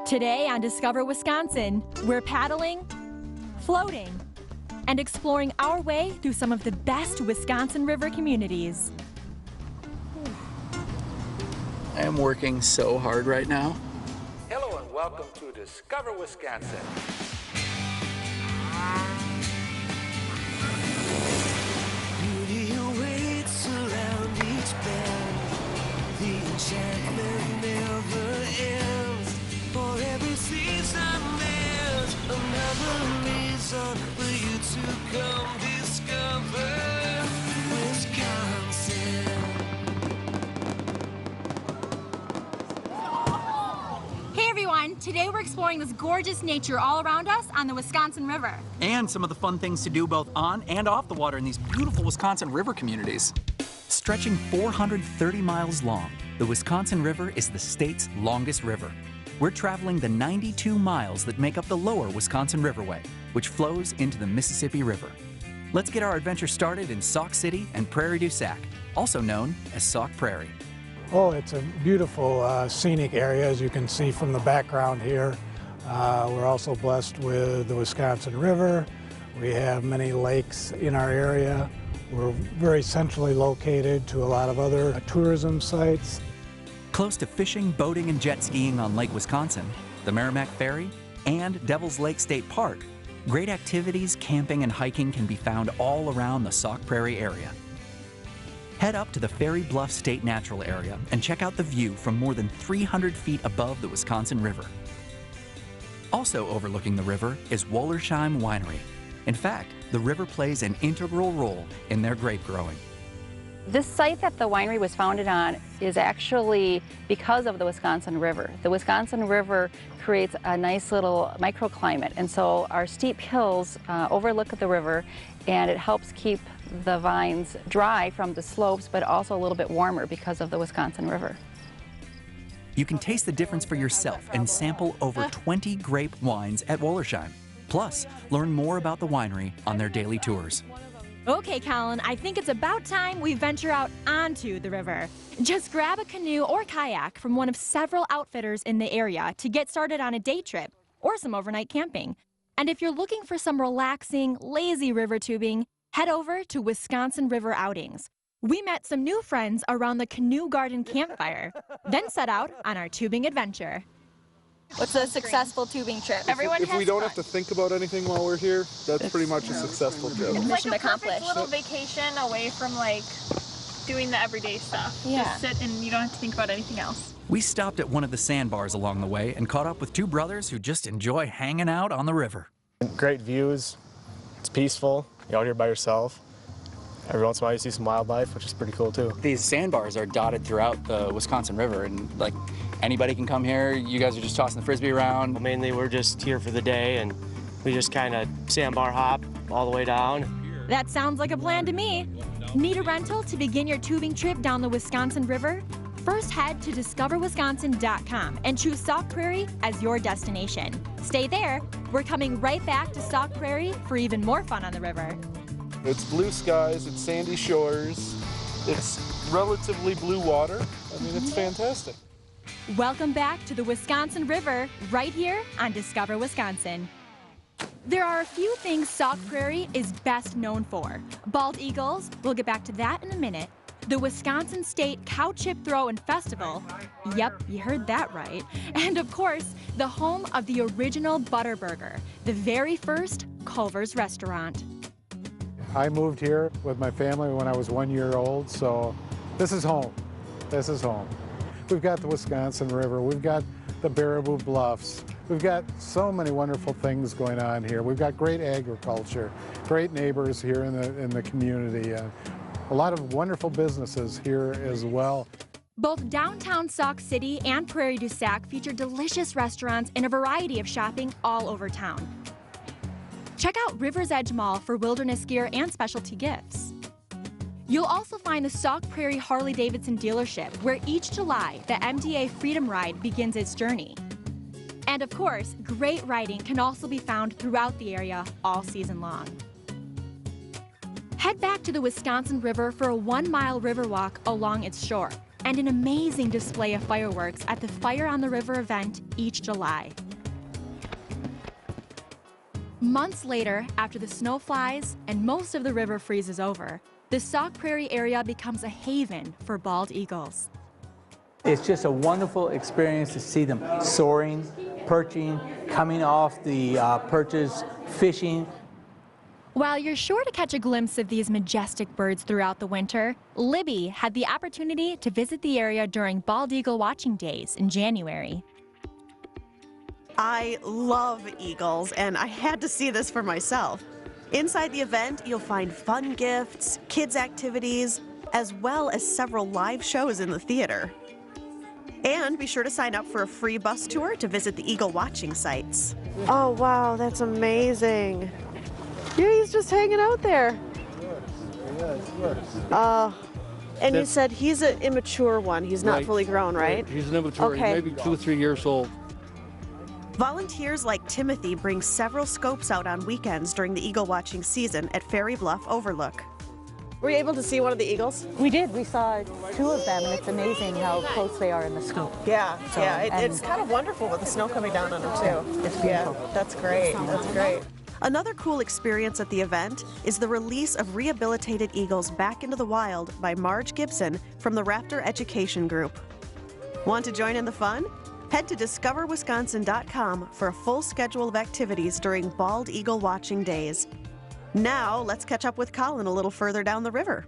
Today on Discover Wisconsin, we're paddling, floating, and exploring our way through some of the best Wisconsin River communities. I am working so hard right now. Hello and welcome to Discover Wisconsin. Beauty awaits around each bend. The enchantment never ends. For every season there's another reason for you to come discover Wisconsin. Hey everyone, today we're exploring this gorgeous nature all around us on the Wisconsin River. And some of the fun things to do both on and off the water in these beautiful Wisconsin River communities. Stretching 430 miles long, the Wisconsin River is the state's longest river. We're traveling the 92 miles that make up the lower Wisconsin Riverway, which flows into the Mississippi River. Let's get our adventure started in Sauk City and Prairie du Sac, also known as Sauk Prairie. Oh, it's a beautiful scenic area, as you can see from the background here. We're also blessed with the Wisconsin River. We have many lakes in our area. We're very centrally located to a lot of other tourism sites. Close to fishing, boating, and jet skiing on Lake Wisconsin, the Merrimack Ferry, and Devil's Lake State Park, great activities, camping, and hiking can be found all around the Sauk Prairie area. Head up to the Ferry Bluff State Natural Area and check out the view from more than 300 feet above the Wisconsin River. Also overlooking the river is Wollersheim Winery. In fact, the river plays an integral role in their grape growing. This site that the winery was founded on is actually because of the Wisconsin River. The Wisconsin River creates a nice little microclimate, and so our steep hills overlook the river, and it helps keep the vines dry from the slopes, but also a little bit warmer because of the Wisconsin River. You can taste the difference for yourself and sample over 20 grape wines at Wollersheim. Plus, learn more about the winery on their daily tours. Okay, Colin, I think it's about time we venture out onto the river. Just grab a canoe or kayak from one of several outfitters in the area to get started on a day trip or some overnight camping. And if you're looking for some relaxing, lazy river tubing, head over to Wisconsin River Outings. We met some new friends around the Canoe Garden campfire, then set out on our tubing adventure. What's a successful tubing trip? If we don't have to think about anything while we're here, that's pretty much a successful trip. It's Mission like a accomplished. perfect little vacation away from like doing the everyday stuff. Yeah. Just sit and you don't have to think about anything else. We stopped at one of the sandbars along the way and caught up with two brothers who just enjoy hanging out on the river. Great views. It's peaceful. You're out here by yourself. Every once in a while you see some wildlife, which is pretty cool too. These sandbars are dotted throughout the Wisconsin River, and like anybody can come here. You guys are just tossing the frisbee around. Mainly we're just here for the day, and we just kind of sandbar hop all the way down. That sounds like a plan to me. Need a rental to begin your tubing trip down the Wisconsin River? First head to discoverwisconsin.com and choose Sauk Prairie as your destination. Stay there. We're coming right back to Sauk Prairie for even more fun on the river. It's blue skies, it's sandy shores, it's relatively blue water. I mean, it's fantastic. Welcome back to the Wisconsin River, right here on Discover Wisconsin. There are a few things Sauk Prairie is best known for. Bald eagles, we'll get back to that in a minute. The Wisconsin State Cow Chip Throw and Festival, yep, you heard that right. And of course, the home of the original Butterburger, the very first Culver's restaurant. I moved here with my family when I was 1 year old, so this is home. This is home. We've got the Wisconsin River, we've got the Baraboo Bluffs, we've got so many wonderful things going on here. We've got great agriculture, great neighbors here in the community, a lot of wonderful businesses here as well. Both downtown Sauk City and Prairie du Sac feature delicious restaurants and a variety of shopping all over town. Check out River's Edge Mall for wilderness gear and specialty gifts. You'll also find the Sauk Prairie Harley-Davidson dealership, where each July, the MDA Freedom Ride begins its journey. And of course, great riding can also be found throughout the area all season long. Head back to the Wisconsin River for a 1-mile river walk along its shore. and an amazing display of fireworks at the Fire on the River event each July. Months later, after the snow flies and most of the river freezes over, the Sauk Prairie area becomes a haven for bald eagles. It's just a wonderful experience to see them soaring, perching, coming off the perches, fishing. While you're sure to catch a glimpse of these majestic birds throughout the winter, Libby had the opportunity to visit the area during bald eagle watching days in January. I love eagles, and I had to see this for myself. Inside the event, you'll find fun gifts, kids' activities, as well as several live shows in the theater. And be sure to sign up for a free bus tour to visit the eagle watching sites. Oh, wow, that's amazing. Yeah, he's just hanging out there. And you said he's an immature one. He's not fully grown, right? He's an immature. Okay. He's maybe 2 or 3 years old. Volunteers like Timothy bring several scopes out on weekends during the eagle watching season at Ferry Bluff Overlook. Were you able to see one of the eagles? We did. We saw 2 of them, and it's amazing how close they are in the scope. Yeah, So, it's kind of wonderful with the snow coming down on them too. It's beautiful. Yeah, that's great. That's great. Another cool experience at the event is the release of rehabilitated eagles back into the wild by Marge Gibson from the Raptor Education Group. Want to join in the fun? Head to discoverwisconsin.com for a full schedule of activities during bald eagle watching days. Now, let's catch up with Colin a little further down the river.